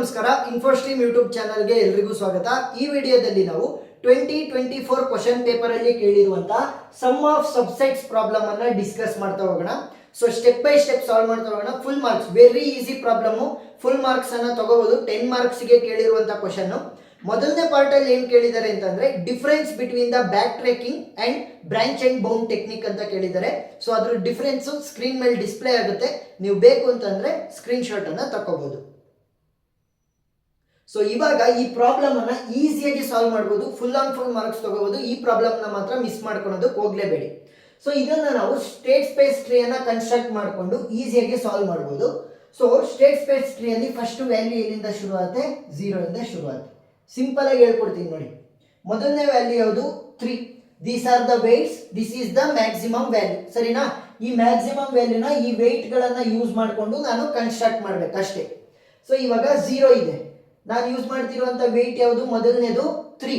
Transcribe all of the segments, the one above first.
ನಮಸ್ಕಾರ. ಇನ್ಫೋಸ್ಟ್ರೀಮ್ ಯೂಟ್ಯೂಬ್ ಚಾನಲ್ಗೆ ಎಲ್ರಿಗೂ ಸ್ವಾಗತ. ಈ ವಿಡಿಯೋದಲ್ಲಿ ನಾವು 2024 ಕ್ವಶನ್ ಪೇಪರ್ ಅಲ್ಲಿ ಕೇಳಿರುವಂತಹ ಸಮ್ ಆಫ್ ಸಬ್ಸೆಟ್ಸ್ ಪ್ರಾಬ್ಲಮ್ ಅನ್ನ ಡಿಸ್ಕಸ್ ಮಾಡ್ತಾ ಹೋಗೋಣ. So step by step solve ಮಾಡ್ತಾ ಹೋಗೋಣ. Full marks, very easy problem, full marks ಅನ್ನ ತಗೋಬಹುದು. 10 ಮಾರ್ಕ್ಸ್ ಗೆ ಕೇಳಿರುವಂತಹ ಕ್ವಶನ್. ಮೊದಲನೇ ಪಾರ್ಟ್ ಅಲ್ಲಿ ಏನ್ ಕೇಳಿದ್ದಾರೆ ಅಂತಂದ್ರೆ difference between the back tracking and branch and bound technique ಅಂತ ಕೇಳಿದ್ದಾರೆ. ಸೊ ಅದ್ರ ಡಿಫರೆನ್ಸ್ ಸ್ಕ್ರೀನ್ ಮೇಲೆ ಡಿಸ್ಪ್ಲೇ ಆಗುತ್ತೆ. ನೀವು ಬೇಕು ಅಂತಂದ್ರೆ ಸ್ಕ್ರೀನ್ ಶಾಟ್ ಅನ್ನ ತಗೋಬಹುದು. ಸೊ ಇವಾಗ ಈ ಪ್ರಾಬ್ಲಮ್ ಅನ್ನ ಈಸಿಯಾಗಿ ಸಾಲ್ವ್ ಮಾಡಬಹುದು. ಫುಲ್ ಆನ್ ಫುಲ್ ಮಾರ್ಕ್ಸ್ ತಗೋಬಹುದು. ಈ ಪ್ರಾಬ್ಲಮ್ ನ ಮಾತ್ರ ಮಿಸ್ ಮಾಡ್ಕೊಳ್ಳೋದಕ್ಕೆ ಹೋಗ್ಲೇಬೇಡಿ. ಸೊ ಇದನ್ನ ನಾವು ಸ್ಟೇಟ್ ಸ್ಪೇಸ್ ಟ್ರೀ ಅನ್ನ ಕನ್ಸ್ಟ್ರಕ್ಟ್ ಮಾಡಿಕೊಂಡು ಈಸಿಯಾಗಿ ಸಾಲ್ವ್ ಮಾಡಬಹುದು. ಸೊ ಸ್ಟೇಟ್ ಸ್ಪೇಸ್ ಟ್ರೀ ಅಲ್ಲಿ ಫಸ್ಟ್ ವ್ಯಾಲ್ಯೂ ಎಲ್ಲಿಂದ ಶುರು ಆಗುತ್ತೆ? 0 ಇಂದ ಶುರು ಆಗುತ್ತೆ. ಸಿಂಪಲ್ ಆಗಿ ಹೇಳ್ಕೊಡ್ತೀನಿ ನೋಡಿ. ಮೊದಲನೇ ವ್ಯಾಲ್ಯೂ ಯಾವುದು? 3. These are the weights, this is the maximum value. ಸರಿನಾ? ಈ ಮ್ಯಾಕ್ಸಿಮಮ್ ವ್ಯಾಲ್ಯೂನ ಈ ವೇಟ್ ಗಳನ್ನ ಯೂಸ್ ಮಾಡಿಕೊಂಡು ನಾನು ಕನ್ಸ್ಟ್ರಕ್ಟ್ ಮಾಡ್ಬೇಕು ಅಷ್ಟೇ. ಸೊ ಇವಾಗ 0 ಇದೆ. ನಾನು ಯೂಸ್ ಮಾಡ್ತಿರುವಂತ ವೇಟ್ ಯಾವುದು? ಮೊದಲನೇದು 3.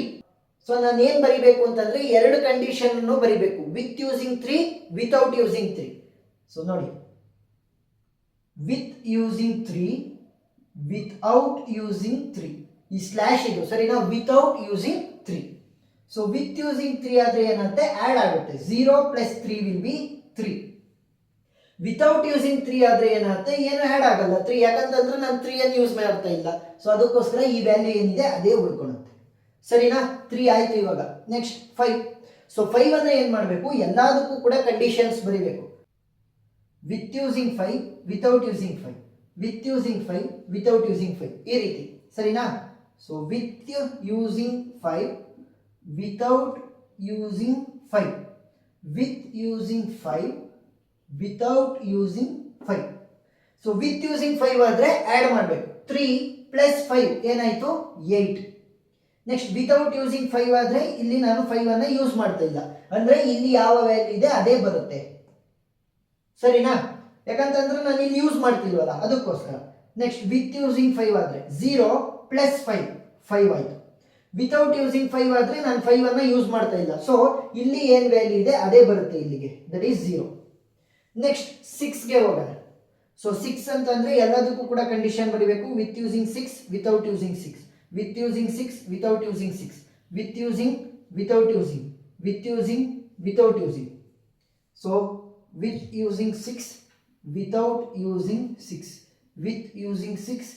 ಸೊ ನಾನು ಏನ್ ಬರಿಬೇಕು ಅಂತಂದ್ರೆ ಎರಡು ಕಂಡೀಷನ್ ಅನ್ನು ಬರಿಬೇಕು. With using 3, without using 3. So ನೋಡಿ, ವಿತ್ ಯೂಸಿಂಗ್ 3, ವಿತೌಟ್ ಯೂಸಿಂಗ್ 3. ಈ ಸ್ಲ್ಯಾಶ್ ಇದು ಸರಿನಾ? Without using 3. So with using 3 ಆದ್ರೆ ಏನಂತೆ ಆಡ್ ಆಗುತ್ತೆ. 0 + 3 ವಿಲ್ ಬಿ 3. ವಿತೌಟ್ ಯೂಸಿಂಗ್ 3 ಆದ್ರೆ ಏನಾಗುತ್ತೆ? ಏನು ಆಡ್ ಆಗಲ್ಲ 3, ಯಾಕಂತಂದ್ರೆ ನಾನು 3 ಅನ್ನು ಯೂಸ್ ಮಾಡ್ತಾ ಇಲ್ಲ. ಸೊ ಅದಕ್ಕೋಸ್ಕರ ಈ ವ್ಯಾಲ್ಯೂ ಏನಿದೆ ಅದೇ ಉಳ್ಕೊಳ್ಳುತ್ತೆ. ಸರಿನಾ? 3 ಆಯ್ತು. ಇವಾಗ ನೆಕ್ಸ್ಟ್ 5. ಸೊ 5 ಅನ್ನ ಏನ್ ಮಾಡಬೇಕು? ಎಲ್ಲದಕ್ಕೂ ಕೂಡ ಕಂಡೀಷನ್ಸ್ ಬರೀಬೇಕು. With using 5, without using 5, with using 5, without using 5, ಈ ರೀತಿ. ಸರಿನಾ? So with using 5, without using 5, with using 5, without using 5. So with using 5 ಆದ್ರೆ ಆಡ್ ಮಾಡಬೇಕು. 3 + 5 ಏನಾಯ್ತು? 8. ನೆಕ್ಸ್ಟ್ ವಿತೌಟ್ ಯೂಸಿಂಗ್ 5 ಆದ್ರೆ ಇಲ್ಲಿ ನಾನು 5 ಅನ್ನ ಯೂಸ್ ಮಾಡ್ತಾ ಇಲ್ಲ, ಅಂದ್ರೆ ಇಲ್ಲಿ ಯಾವ ವ್ಯಾಲ್ಯೂ ಇದೆ ಅದೇ ಬರುತ್ತೆ. ಸರಿನಾ? ಯಾಕಂತಂದ್ರೆ ನಾನು ಇಲ್ಲಿ ಯೂಸ್ ಮಾಡ್ತಿಲ್ವಲ್ಲ, ಅದಕ್ಕೋಸ್ಕರ. ನೆಕ್ಸ್ಟ್ ವಿತ್ ಯೂಸಿಂಗ್ 5 ಆದ್ರೆ 0 + 5, 5 ಆಯ್ತು. ವಿತೌಟ್ ಯೂಸಿಂಗ್ 5 ಆದ್ರೆ ನಾನು 5 ಅನ್ನ ಯೂಸ್ ಮಾಡ್ತಾ ಇಲ್ಲ. ಸೊ ಇಲ್ಲಿ ಏನ್ ವ್ಯಾಲ್ಯೂ ಇದೆ ಅದೇ ಬರುತ್ತೆ ಇಲ್ಲಿಗೆ, ದಟ್ ಈಸ್ 0. ನೆಕ್ಸ್ಟ್ 6 ಗೆ ಹೋಗೋಣ. ಸೊ 6 ಅಂತಂದ್ರೆ ಎಲ್ಲದಕ್ಕೂ ಕೂಡ ಕಂಡೀಷನ್ ಬರೀಬೇಕು. With using 6, without using 6, with using 6, without using 6, with using, without using, with using, without using. So with using 6, without using 6, with using 6,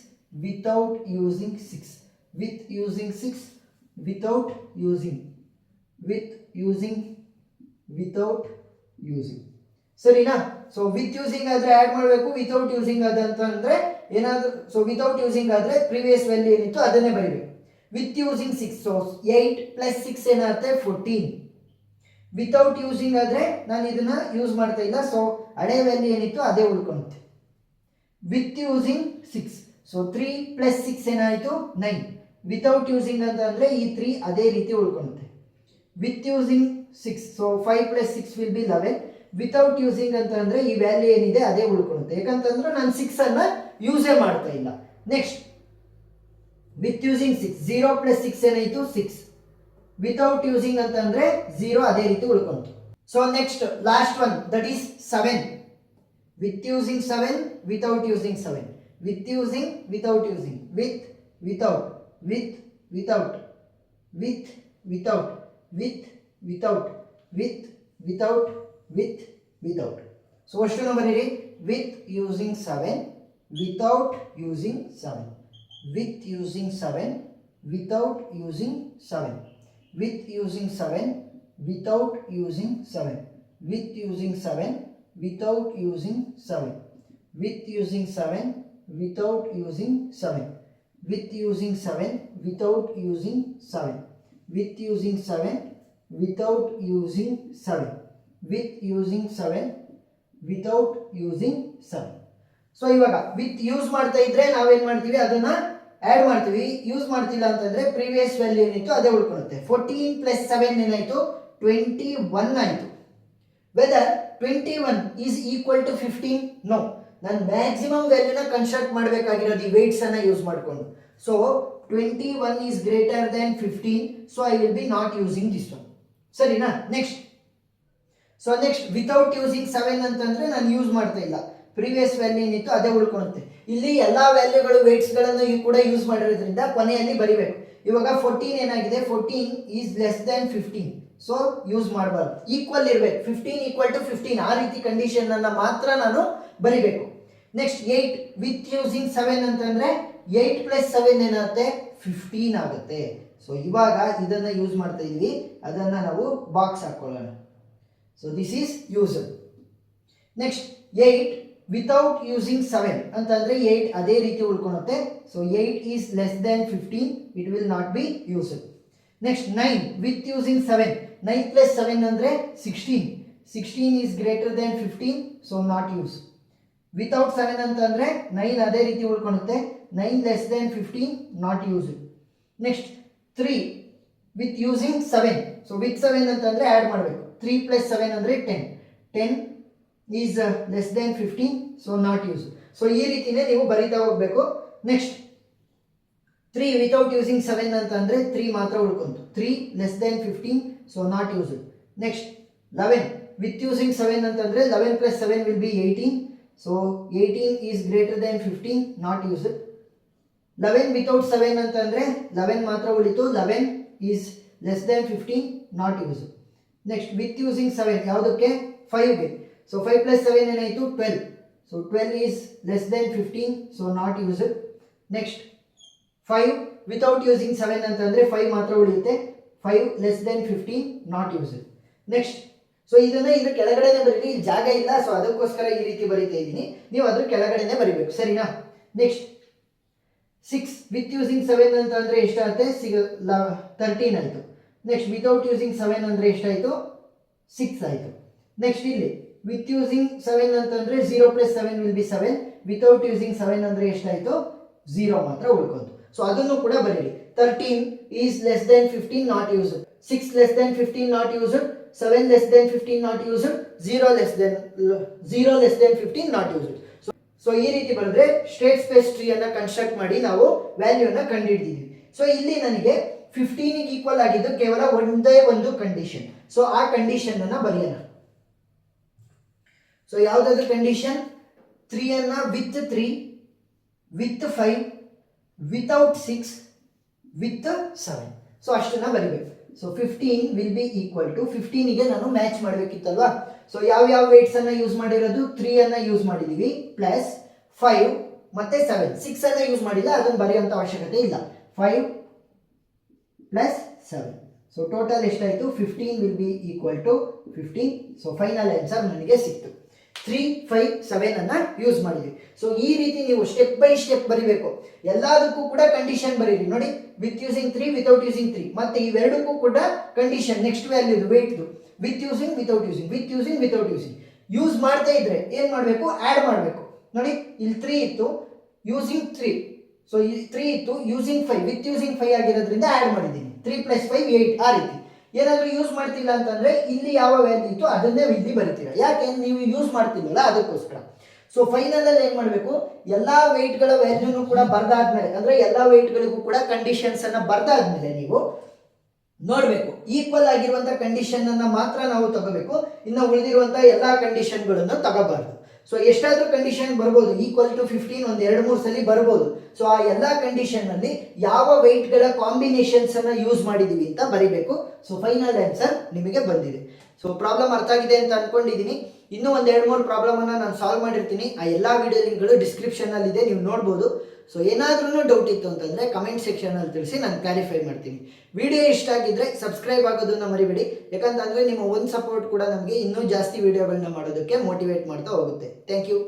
without using 6, with using 6, without using, with using, without using. ಸರಿನಾ? So with using ಆದ್ರೆ add ಮಾಡಬೇಕು. Without using ಅದಂತಂದ್ರೆ ಏನಾದ್ರು, so without using ಆದ್ರೆ previous value ಏನಿತ್ತು ಅದನ್ನೇ ಬರೀಬೇಕು. With using 6, so 8 + 6 ಏನಾಗುತ್ತೆ? 14. Without using ಆದ್ರೆ ನಾನು ಇದನ್ನ ಯೂಸ್ ಮಾಡ್ತಾ ಇಲ್ಲ, ಸೊ ಹಳೆ ವ್ಯಾಲ್ಯೂ ಏನಿತ್ತು ಅದೇ ಉಳ್ಕೊಳ್ಳುತ್ತೆ. ವಿತ್ ಯೂಸಿಂಗ್ 6, ಸೊ 3 + 6 ಏನಾಯ್ತು? 9. ವಿತೌಟ್ ಯೂಸಿಂಗ್ ಅಂತ ಅಂದ್ರೆ ಈ 3 ಅದೇ ರೀತಿ ಉಳ್ಕೊಳ್ಳುತ್ತೆ. With using 6, so 5 + 6 will be 11. Without using ಅಂತ ಅಂದ್ರೆ ಈ ವ್ಯಾಲ್ಯೂ ಏನಿದೆ ಅದೇ ಉಳ್ಕೊಳ್ಳುತ್ತೆ, ಯಾಕಂತಂದ್ರೆ ನಾನು 6 ಅನ್ನ ಯೂಸೇ ಮಾಡ್ತಾ ಇಲ್ಲ. ನೆಕ್ಸ್ಟ್ ವಿತ್ ಯೂಸಿಂಗ್ 6, 0 + 6 ಏನಾಯ್ತು? 6. ವಿತೌಟ್ ಯೂಸಿಂಗ್ ಅಂತ ಅಂದ್ರೆ 0 ಅದೇ ರೀತಿ ಉಳ್ಕೊಂತು. So next last one, that is 7. With using 7, without using 7, with using, without using, with, without, with, without, with, without, with, without, with, without, with, ವಿತೌಟ್. ಸೊ ಅಷ್ಟನ್ನು ಬರೀರಿ. With using 7, without using 7, with using 7, without using 7, with using 7, without using 7, with using 7, without using 7, with using 7, without using 7, with using 7, without using 7, with using 7, without using 7, with using 7, without using 7. So ಇವಾಗ with use ಮಾಡ್ತಾ ಇದ್ರೆ ನಾವೇನ್ ಮಾಡ್ತೀವಿ? ಅದನ್ನ add ಮಾಡ್ತೀವಿ. Use ಮಾಡ್ತಿಲ್ಲ ಅಂತಂದ್ರೆ previous value ಏನಿತ್ತು ಅದೇ ಉಳ್ಕೊಳ್ಳುತ್ತೆ. 14 + 7 ಏನಾಯ್ತು? 21 ಆಯ್ತು. Whether 21 is equal to 15? No. ನಾನು ಮ್ಯಾಕ್ಸಿಮಮ್ ವ್ಯಾಲ್ಯೂನ ಕನ್ಸ್ಟ್ರಕ್ಟ್ ಮಾಡಬೇಕಾಗಿರೋದು ಈ ವೇಟ್ಸ್ ಅನ್ನ ಯೂಸ್ ಮಾಡಿಕೊಂಡು. So 21 is greater than 15, so I will be not using this one. ಸರಿನಾ? Next, so next without using 7 ಅಂತಂದ್ರೆ ನಾನು ಯೂಸ್ ಮಾಡ್ತಾ ಇಲ್ಲ. ಪ್ರೀವಿಯಸ್ ವ್ಯಾಲ್ಯೂ ಏನಿತ್ತು ಅದೇ ಉಳ್ಕೊಳುತ್ತೆ. ಇಲ್ಲಿ ಎಲ್ಲಾ ವ್ಯಾಲ್ಯೂಗಳು ವೇಟ್ಸ್ಗಳನ್ನು ಕೂಡ ಯೂಸ್ ಮಾಡಿರೋದ್ರಿಂದ ಕೊನೆಯಲ್ಲಿ ಬರಿಬೇಕು. ಇವಾಗ 14 ಏನಾಗಿದೆ, 14 is less than 15, so use ಮಾಡಬಾರ್ದು. ಈಕ್ವಲ್ ಇರಬೇಕು, 15 ಈಕ್ವಲ್ ಟು 15 ಆ ರೀತಿ ಕಂಡೀಷನ್ ಅನ್ನ ಮಾತ್ರ ನಾನು ಬರಿಬೇಕು. ನೆಕ್ಸ್ಟ್ 8 ವಿತ್ ಯೂಸಿಂಗ್ 7 ಅಂತಂದ್ರೆ 8 ಪ್ಲಸ್ 7 ಏನಾಗುತ್ತೆ, 15 ಆಗುತ್ತೆ. ಸೊ ಇವಾಗ ಇದನ್ನ ಯೂಸ್ ಮಾಡ್ತಾ ಇದೀವಿ, ಅದನ್ನ ನಾವು ಬಾಕ್ಸ್ ಹಾಕೊಳ್ಳೋಣ. So this is usable. Next 8 without using 7 ಅಂತಂದ್ರೆ 8 ಅದೇ ರೀತಿ ಉಳ್ಕೊಳುತ್ತೆ. So 8 is less than 15, it will not be usable. Next 9 with using 7, 9 plus 7 ಅಂದ್ರೆ 16, 16 is greater than 15, so not use. Without 7 ಅಂತಂದ್ರೆ 9 ಅದೇ ರೀತಿ ಉಳ್ಕೊಳುತ್ತೆ, 9 less than 15, not use. Next 3 with using 7, so with 7 ಅಂತಂದ್ರೆ ಆ್ಯಡ್ ಮಾಡಬೇಕು. 3 ಪ್ಲಸ್ 7 ಅಂದ್ರೆ 10, 10 is less than 15, so not use. So ಈ ರೀತಿನೇ ನೀವು ಬರೀತಾ ಹೋಗ್ಬೇಕು. ನೆಕ್ಸ್ಟ್ 3 ವಿತೌಟ್ ಯೂಸಿಂಗ್ 7 ಅಂತಂದ್ರೆ 3 ಮಾತ್ರ ಉಳ್ಕೊಂತು, 3 less than 15, so not use. Next 11 with using 7 ಅಂತಂದ್ರೆ 11 plus 7 will be 18, so 18 is greater than 15, not use. 11 without 7 ಅಂತಂದ್ರೆ 11 ಮಾತ್ರ ಉಳಿತು, 11 is less than 15, not use. Next with using 7 ಯಾವುದಕ್ಕೆ, 5ಗೆ, ಸೊ 5 ಪ್ಲಸ್ 7 ಏನಾಯಿತು, 12, so 12 is less than 15, so not use. Next 5 without using 7 ಅಂತಂದ್ರೆ 5 ಮಾತ್ರ ಉಳಿಯುತ್ತೆ, 5 less than 15, not use. Next so ಇದನ್ನ ಇದ್ರ ಕೆಳಗಡೆನೆ ಬರೀರಿ, ಇಲ್ಲಿ ಜಾಗ ಇಲ್ಲ, ಸೊ ಅದಕ್ಕೋಸ್ಕರ ಈ ರೀತಿ ಬರೀತಾ ಇದ್ದೀನಿ, ನೀವು ಅದ್ರ ಕೆಳಗಡೆನೆ ಬರಿಬೇಕು, ಸರಿನಾ. ನೆಕ್ಸ್ಟ್ 6 ವಿತ್ ಯೂಸಿಂಗ್ 7 ಅಂತಂದ್ರೆ ಎಷ್ಟಾಗುತ್ತೆ, 13 ಆಯಿತು. ನೆಕ್ಸ್ಟ್ ವಿತೌಟ್ ಯೂಸಿಂಗ್ 7 ಅಂದ್ರೆ ಎಷ್ಟಾಯಿತು, 6 ಆಯಿತು. ನೆಕ್ಸ್ಟ್ ಇಲ್ಲಿ ವಿತ್ ಯೂಸಿಂಗ್ 7 ಅಂತಂದ್ರೆ 0 plus 7 will be 7, without using 7 ಅಂದ್ರೆ ಎಷ್ಟಾಯಿತು, 0 ಮಾತ್ರ ಉಳ್ಕೊಂತು. ಸೊ ಅದನ್ನು ಕೂಡ ಬರೀರಿ. 13 is less than 15, not used. 6 less than 15, not used. 7 less than 15, not used. 0 less than 15, not used. So ಈ ರೀತಿ ಬರೆದ್ರೆ ಸ್ಟೇಟ್ ಸ್ಪೇಸ್ ಟ್ರೀ ಅನ್ನ ಕನ್ಸ್ಟ್ರಕ್ಟ್ ಮಾಡಿ ನಾವು ವ್ಯಾಲ್ಯೂನ ಕಂಡುಹಿಡಿದಿದ್ವಿ. ಸೊ ಇಲ್ಲಿ ನನಗೆ 15 ಗೆ ಈಕ್ವಲ್ ಆಗಿದ್ದು ಕೇವಲ ಒಂದೇ ಒಂದು ಕಂಡೀಷನ್. ಸೊ ಆ ಕಂಡೀಷನ್ ಅನ್ನ ಬರೆಯೋಣ. ಸೊ ಯಾವುದಾದ್ರು ಕಂಡೀಷನ್, 3 ಅನ್ನ with 3, with 5, without 6, with 7. So ಅಷ್ಟನ್ನ ಬರಿಬೇಕು. So 15 will be equal to 15 ಗೆ ನಾನು ಮ್ಯಾಚ್ ಮಾಡಬೇಕಿತ್ತಲ್ವಾ. ಸೊ ಯಾವ ವೇಟ್ಸ್ ಅನ್ನ ಯೂಸ್ ಮಾಡಿರೋದು, 3 ಅನ್ನ ಯೂಸ್ ಮಾಡಿದೀವಿ, ಪ್ಲಸ್ 5 ಮತ್ತೆ 7, 6 ಅನ್ನ ಯೂಸ್ ಮಾಡಿಲ್ಲ, ಅದನ್ನು ಬರೆಯುವಂತ ಅವಶ್ಯಕತೆ ಇಲ್ಲ. 5 ಪ್ಲಸ್ 7, ಸೊ ಟೋಟಲ್ ಎಷ್ಟಾಯಿತು, 15 will be equal to 15. So final answer ನನಗೆ ಸಿಕ್ತು. 3, 5, 7 ಅನ್ನ ಯೂಸ್ ಮಾಡಿದ್ವಿ. ಸೊ ಈ ರೀತಿ ನೀವು ಸ್ಟೆಪ್ ಬೈ ಸ್ಟೆಪ್ ಬರಿಬೇಕು. ಎಲ್ಲದಕ್ಕೂ ಕೂಡ ಕಂಡೀಷನ್ ಬರೀರಿ. ನೋಡಿ, ವಿತ್ ಯೂಸಿಂಗ್ 3, ವಿತೌಟ್ ಯೂಸಿಂಗ್ 3, ಮತ್ತೆ ಇವೆರಡಕ್ಕೂ ಕೂಡ ಕಂಡೀಷನ್ ನೆಕ್ಸ್ಟ್ ವ್ಯಾಲ್ಯೂ ವೇಟ್ದು, with using, without using, with using, without using. Use ಮಾಡ್ತಾ ಇದ್ರೆ ಏನ್ ಮಾಡಬೇಕು, ಆಡ್ ಮಾಡಬೇಕು. ನೋಡಿ ಇಲ್ಲಿ 3 ಇತ್ತು, ಯೂಸಿಂಗ್ 3, ಸೊ 3 ಇತ್ತು, ಯೂಸಿಂಗ್ 5, ವಿತ್ ಯೂಸಿಂಗ್ 5 ಆಗಿರೋದ್ರಿಂದ ಆಡ್ ಮಾಡಿದ್ದೀನಿ. 3 ಪ್ಲಸ್ 5 8 ಆ ರೀತಿ. ಏನಾದರೂ ಯೂಸ್ ಮಾಡ್ತಿಲ್ಲ ಅಂತಂದ್ರೆ ಇಲ್ಲಿ ಯಾವ ವ್ಯಾಲ್ಯೂ ಇತ್ತು ಅದನ್ನೇ ಇಲ್ಲಿ ಬರಿತೀರಾ, ಯಾಕೆ ನೀವು ಯೂಸ್ ಮಾಡ್ತಿಲ್ಲಲ್ಲ ಅದಕ್ಕೋಸ್ಕರ. ಸೊ ಫೈನಲ್ ಅಲ್ಲಿ ಏನ್ ಮಾಡಬೇಕು, ಎಲ್ಲಾ ವೇಟ್ ಗಳ ವ್ಯಾಲ್ಯೂನು ಕೂಡ ಬರ್ದಾದ್ಮೇಲೆ, ಅಂದ್ರೆ ಎಲ್ಲಾ ವೇಟ್ ಗಳಿಗೂ ಕೂಡ ಕಂಡೀಷನ್ಸ್ ಅನ್ನ ಬರ್ದಾದ್ಮೇಲೆ ನೀವು ನೋಡ್ಬೇಕು ಈಕ್ವಲ್ ಆಗಿರುವಂತ ಕಂಡೀಷನ್ ಅನ್ನ ಮಾತ್ರ ನಾವು ತಗೋಬೇಕು. ಇನ್ನು ಉಳಿದಿರುವಂತ ಎಲ್ಲಾ ಕಂಡೀಷನ್ಗಳನ್ನು ತಗೋಬಾರ್ದು. ಸೊ ಎಷ್ಟಾದ್ರೂ ಕಂಡೀಷನ್ ಬರ್ಬೋದು, ಈಕ್ವಲ್ ಟು 15 ಒಂದ್ 2-3 ಸಲ ಬರ್ಬೋದು. ಸೊ ಆ ಎಲ್ಲಾ ಕಂಡೀಷನ್ ಅಲ್ಲಿ ಯಾವ ವೇಟ್ ಗಳ ಕಾಂಬಿನೇಷನ್ಸ್ ಅನ್ನ ಯೂಸ್ ಮಾಡಿದೀವಿ ಅಂತ ಬರಿಬೇಕು. ಸೊ ಫೈನಲ್ ಆನ್ಸರ್ ನಿಮಗೆ ಬಂದಿದೆ. ಸೊ ಪ್ರಾಬ್ಲಮ್ ಅರ್ಥ ಆಗಿದೆ ಅಂತ ಅನ್ಕೊಂಡಿದೀನಿ. ಇನ್ನೂ ಒಂದ್ 2-3 ಪ್ರಾಬ್ಲಮ್ ಅನ್ನ ನಾನು ಸಾಲ್ವ್ ಮಾಡಿರ್ತೀನಿ. ಆ ಎಲ್ಲಾ ವಿಡಿಯೋ ಲಿಂಕ್ಗಳು ಡಿಸ್ಕ್ರಿಪ್ಷನ್ ಅಲ್ಲಿ ಇದೆ, ನೀವು ನೋಡ್ಬೋದು. ಸೊ ಏನಾದ್ರೂ ಡೌಟ್ ಇತ್ತು ಅಂತಂದ್ರೆ ಕಮೆಂಟ್ ಸೆಕ್ಷನ್ ಅಲ್ಲಿ ತಿಳಿಸಿ, ನಾನು ಕ್ಲಾರಿಫೈ ಮಾಡ್ತೀನಿ. ವಿಡಿಯೋ ಇಷ್ಟ ಆಗಿದ್ರೆ ಸಬ್ಸ್ಕ್ರೈಬ್ ಆಗೋದನ್ನ ಮರಿಬೇಡಿ, ಯಾಕಂತಂದ್ರೆ ನಿಮ್ಮ ಒಂದು ಸಪೋರ್ಟ್ ಕೂಡ ನಮಗೆ ಇನ್ನೂ ಜಾಸ್ತಿ ವಿಡಿಯೋಗಳನ್ನ ಮಾಡೋದಕ್ಕೆ ಮೋಟಿವೇಟ್ ಮಾಡ್ತಾ ಹೋಗುತ್ತೆ. Thank you.